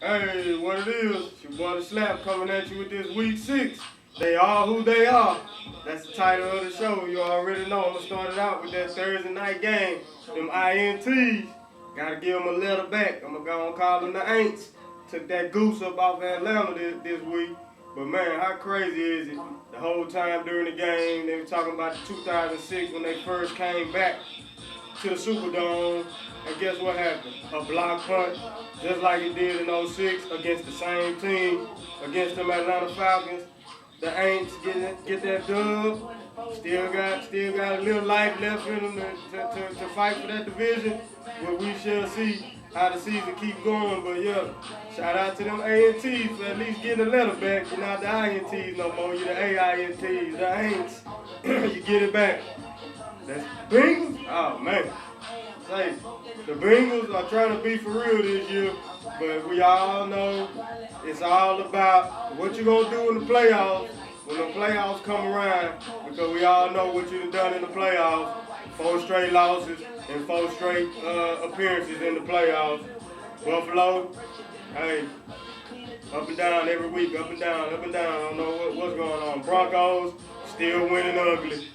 Hey, what it is? It's your boy DaSlap coming at you with this week 6. They are who they are. That's the title of the show. You already know. I'm going to start it out with that Thursday night game. Them INTs. Got to give them a letter back. I'm going to go and call them the Aints. Took that goose up off Atlanta this week. But man, how crazy is it? The whole time during the game, they were talking about 2006 when they first came back to the Superdome, and guess what happened? A block punt, just like it did in '06 against the same team, against them Atlanta Falcons. The Aints get that dub. Still got a little life left in them to fight for that division. But we shall see how the season keep going. But yeah, shout out to them A&Ts for at least getting a letter back. You're not the INTs no more. You're the AINTs, the Aints. You get it back. That's Bengals? Oh man. Say, the Bengals are trying to be for real this year, but we all know it's all about what you're going to do in the playoffs when the playoffs come around, because we all know what you've done in the playoffs. 4 straight losses and 4 straight appearances in the playoffs. Buffalo, hey, up and down every week, up and down, up and down. I don't know what's going on. Broncos, still winning ugly.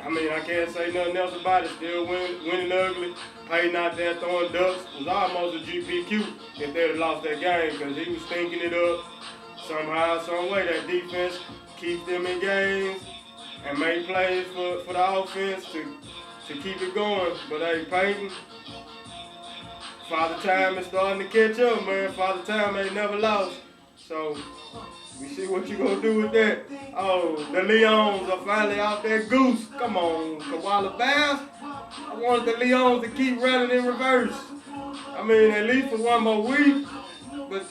I mean, I can't say nothing else about it. Still winning ugly. Payton out there throwing ducks. Was almost a GPQ if they'd have lost that game, because he was stinking it up. Somehow, some way, that defense keeps them in games and make plays for the offense to keep it going. But hey, Payton, Father Time is starting to catch up, man. Father Time ain't never lost. So we see what you gonna do with that. Oh, the Leons are finally out there goose. Come on, Koala Bears. I wanted the Leons to keep running in reverse. I mean, at least for one more week. But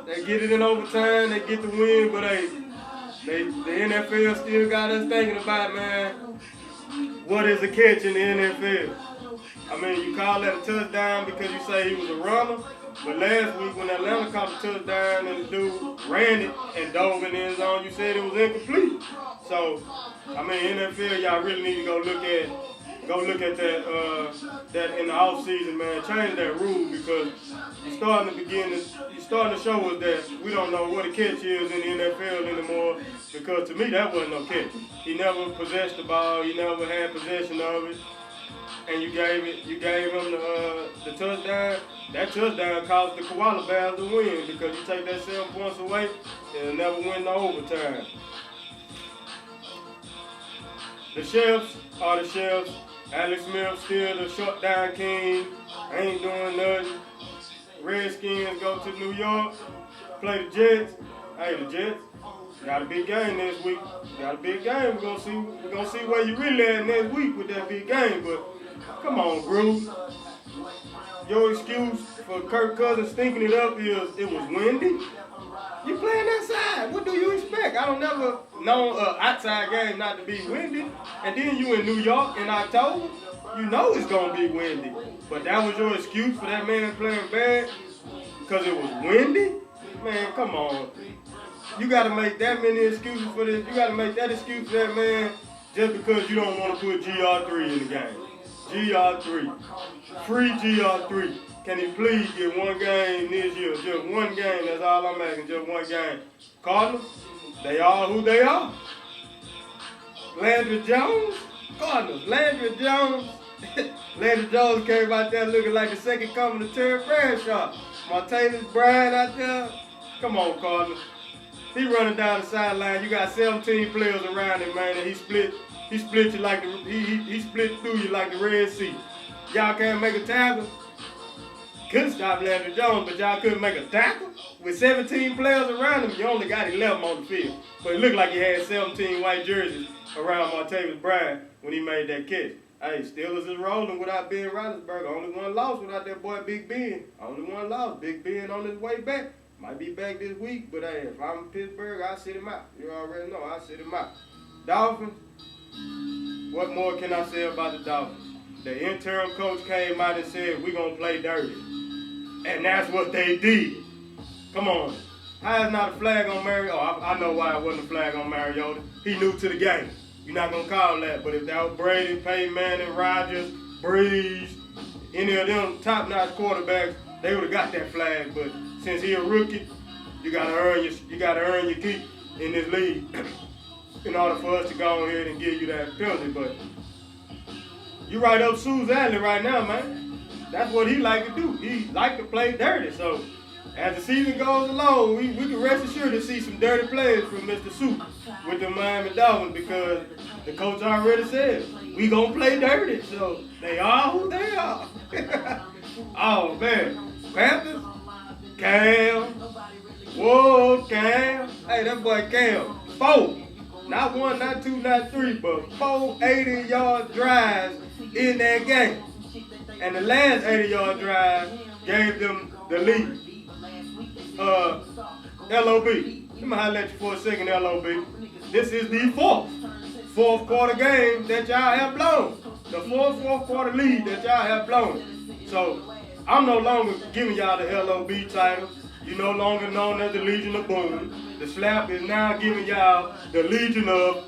they get it in overtime, they get the win, but hey, the NFL still got us thinking about, man, what is a catch in the NFL? I mean, you call that a touchdown because you say he was a runner. But last week when Atlanta caught the touchdown and the dude ran it and dove in the end zone, you said it was incomplete. So, I mean, NFL, y'all really need to go look at that in the off season, man. Change that rule, because you're starting to show us that we don't know what a catch is in the NFL anymore. Because to me, that wasn't no catch. He never possessed the ball. He never had possession of it. And you gave him the touchdown. That touchdown caused the Koala Bears to win, because you take that 7 points away, it'll never win no overtime. The Chefs are the Chefs. Alex Smith still the short down king. Ain't doing nothing. Redskins go to New York, play the Jets. Hey, the Jets got a big game next week. Got a big game. We're gonna see where you really at next week with that big game. But come on, Groove. Your excuse for Kirk Cousins stinking it up is it was windy. You playing outside. What do you expect? I don't never know an outside game not to be windy. And then you in New York in October. You know it's going to be windy. But that was your excuse for that man playing bad because it was windy? Man, come on. You got to make that many excuses for this. You got to make that excuse for that man just because you don't want to put GR3 in the game. GR3. Free GR3. Can he please get one game this year? Just one game. That's all I'm asking. Just one game. Cardinals, they are who they are. Landry Jones, Cardinals. Landry Jones. Landry Jones came out there looking like the second coming of Terry Bradshaw. Martavis Bryant out there. Come on, Cardinals. He running down the sideline. You got 17 players around him, man, and he split you like he split through you like the Red Sea. Y'all can't make a tackle. Couldn't stop Landry Jones, but y'all couldn't make a tackle? With 17 players around him, you only got 11 on the field. But it looked like he had 17 white jerseys around Martavis Bryant when he made that catch. Hey, Steelers is rolling without Ben Roethlisberger. Only one loss without that boy Big Ben. Only one loss. Big Ben on his way back. Might be back this week, but hey, if I'm in Pittsburgh, I'll sit him out. You already know, I'll sit him out. Dolphins, what more can I say about the Dolphins? The interim coach came out and said, we're going to play dirty. And that's what they did. Come on. How is not a flag on Mariota? Oh, I know why it wasn't a flag on Mariota. He new to the game. You're not going to call that. But if that was Brady, Peyton Manning, Rodgers, Breeze, any of them top-notch quarterbacks, they would have got that flag. But since he a rookie, you gotta earn your keep in this league in order for us to go ahead and give you that penalty. But you right up Sue's alley right now, man. That's what he like to do. He like to play dirty. So as the season goes along, we can rest assured to see some dirty plays from Mr. Sue with the Miami Dolphins, because the coach already said we gonna play dirty. So they are who they are. Oh man, Panthers, Cam, whoa Cam, hey that boy Cam, 4, not 1, not 2, not 3, but 4 80-yard drives in that game, and the last 80-yard drive gave them the lead. LOB, let me holler at you for a second, LOB. This is the fourth quarter game that y'all have blown. The fourth quarter lead that y'all have blown. So I'm no longer giving y'all the LOB title. You're no longer known as the Legion of Boom. DaSlap is now giving y'all the Legion of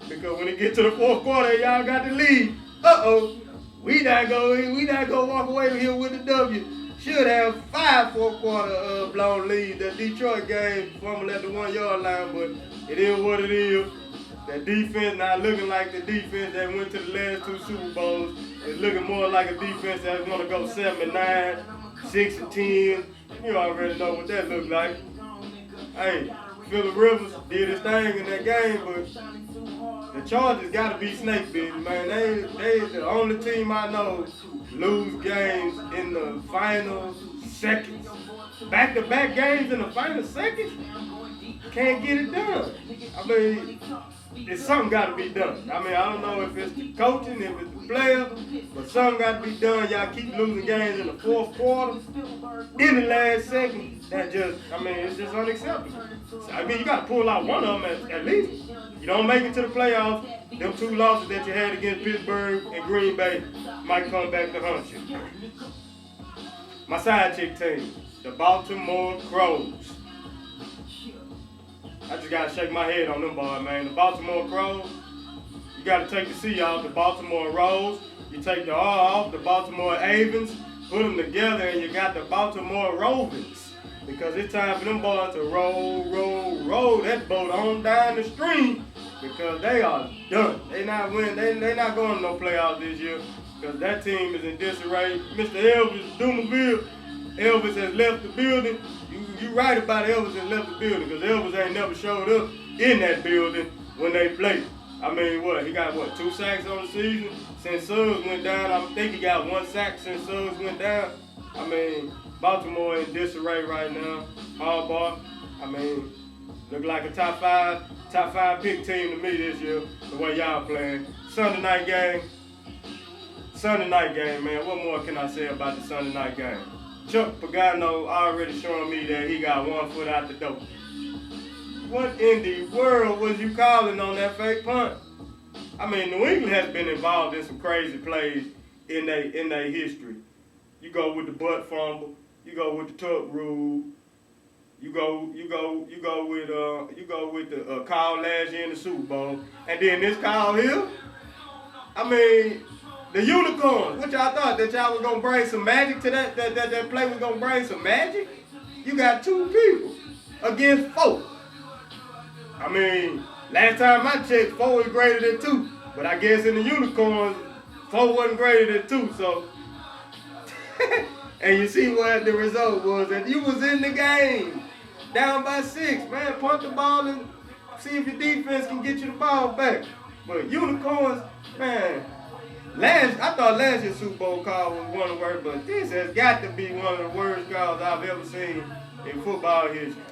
because when it gets to the fourth quarter, y'all got the lead. We not gonna walk away here with the W. Should have 5 fourth quarter blown leads. That Detroit game fumbled at the 1-yard line, but it is what it is. That defense not looking like the defense that went to the last 2 Super Bowls. It's looking more like a defense that's gonna go 7-9, 6-10. You already know what that looks like. Hey, Phillip Rivers did his thing in that game, but the Chargers gotta be snake bit, man. They the only team I know lose games in the final seconds. Back-to-back games in the final seconds? Can't get it done. I mean, something got to be done. I mean, I don't know if it's the coaching, if it's the players, but something got to be done. Y'all keep losing games in the fourth quarter, in the last second. That just, I mean, it's just unacceptable. So, I mean, you got to pull out one of them at least. You don't make it to the playoffs, them 2 losses that you had against Pittsburgh and Green Bay might come back to haunt you. My side chick team, the Baltimore Crows. I just got to shake my head on them boys, man. The Baltimore Crows, you got to take the C off, the Baltimore Rose. You take the R off, the Baltimore Avens. Put them together and you got the Baltimore Rovens. Because it's time for them boys to roll that boat on down the stream, because they are done. They not winning. They not going to no playoffs this year, because that team is in disarray. Mr. Elvis Dumerville, Elvis has left the building. You right about Elvis has left the building, because Elvis ain't never showed up in that building when they played. I mean, he got 2 sacks on the season since Suggs went down. I think he got 1 sack since Suggs went down. I mean, Baltimore in disarray right now. Harbaugh, I mean, look like a top five pick team to me this year, the way y'all playing. Sunday night game, man. What more can I say about the Sunday night game? Chuck Pagano already showing me that he got 1 foot out the door. What in the world was you calling on that fake punt? I mean, New England has been involved in some crazy plays in their history. You go with the butt fumble. You go with the tuck rule. You go with the call last year in the Super Bowl, and then this call here. I mean, the unicorns. What y'all thought, that y'all was gonna bring some magic to that play was gonna bring some magic? You got 2 people against 4. I mean, last time I checked, 4 was greater than 2, but I guess in the unicorns, 4 wasn't greater than 2. So. And you see what the result was, that you was in the game, down by 6, man. Punt the ball and see if your defense can get you the ball back. But unicorns, man, I thought last year's Super Bowl call was one of the worst, but this has got to be one of the worst calls I've ever seen in football history.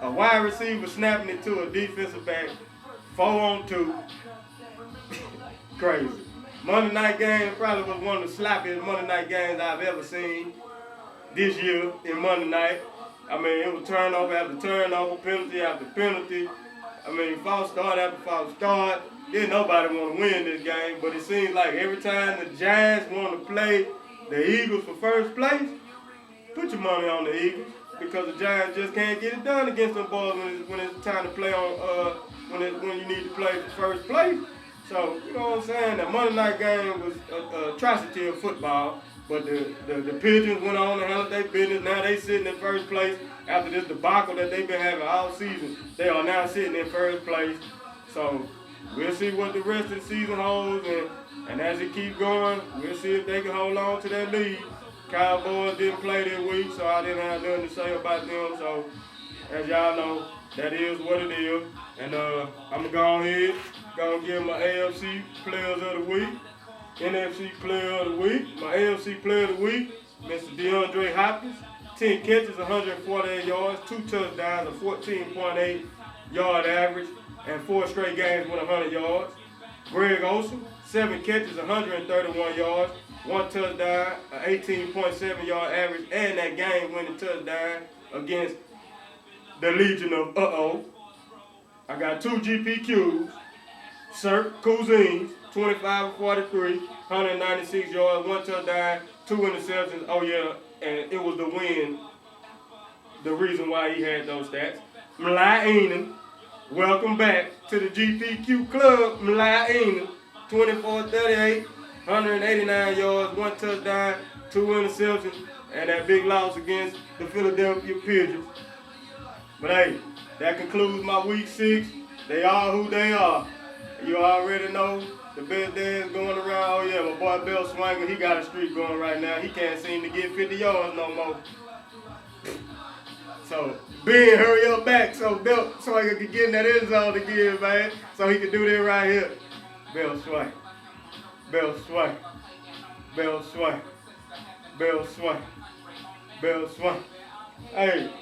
A wide receiver snapping it to a defensive back, 4 on 2. Crazy. Monday night game probably was one of the slappiest Monday night games I've ever seen this year in Monday night. I mean, it was turnover after turnover, penalty after penalty. I mean, false start after false start. Didn't nobody want to win this game, but it seems like every time the Giants want to play the Eagles for first place, put your money on the Eagles, because the Giants just can't get it done against them boys when it's time to play on when you need to play for first place. So, you know what I'm saying? That Monday night game was an atrocity of football. But the Pigeons went on and handled their business. Now they sitting in first place after this debacle that they've been having all season. They are now sitting in first place. So we'll see what the rest of the season holds, and as it keeps going, we'll see if they can hold on to that lead. Cowboys didn't play this week, so I didn't have nothing to say about them. So as y'all know, that is what it is. And I'm going to go ahead, give my AFC Players of the Week, NFC Player of the Week. My AFC Player of the Week, Mr. DeAndre Hopkins, 10 catches, 148 yards, 2 touchdowns, a 14.8 yard average, and 4 straight games with 100 yards. Greg Olsen, 7 catches, 131 yards, 1 touchdown, an 18.7 yard average, and that game-winning touchdown against the Legion of I got 2 GPQs. Sir Cousins, 25 43, 196 yards, 1 touchdown, 2 interceptions. Oh yeah, and it was the win, the reason why he had those stats. Malai Enen, welcome back to the GPQ club. Malai Enen, 24 38, 189 yards, 1 touchdown, 2 interceptions, and that big loss against the Philadelphia Pigeons. But hey, that concludes my week 6. They are who they are. You already know the best dance going around. Oh yeah, my boy Bill Swanger, he got a streak going right now. He can't seem to get 50 yards no more. So Ben, hurry up back so Bill Swanger can get in that end zone again, man. So he can do that right here. Bill Swanger. Bill Swanger. Bill Swanger. Bill Swanger. Bill Swanger. Hey,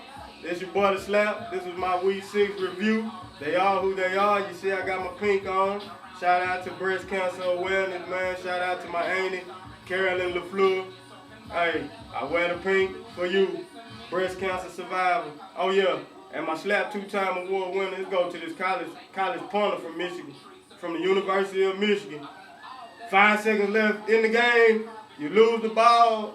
this your boy DaSlap. This is my week 6 review. They are who they are. You see I got my pink on. Shout out to Breast Cancer Awareness, man. Shout out to my auntie, Carolyn LaFleur. Hey, I wear the pink for you. Breast cancer survivor. Oh yeah, and my slap 2-time award winner. Let's go to this college punter from Michigan, from the University of Michigan. 5 seconds left in the game. You lose the ball,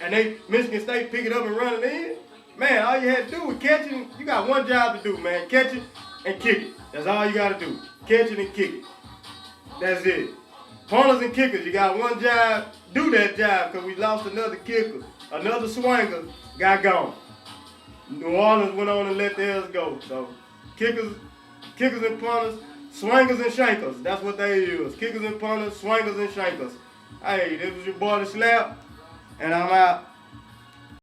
and Michigan State pick it up and run it in. Man, all you had to do was catch it. You got one job to do, man. Catch it and kick it. That's all you got to do. Catch it and kick it. That's it. Punters and kickers, you got one job. Do that job, because we lost another kicker. Another swinger got gone. New Orleans went on and let theirs go. So kickers and punters, swingers and shankers. That's what they use. Kickers and punters, swingers and shankers. Hey, this was your boy DaSlap, and I'm out.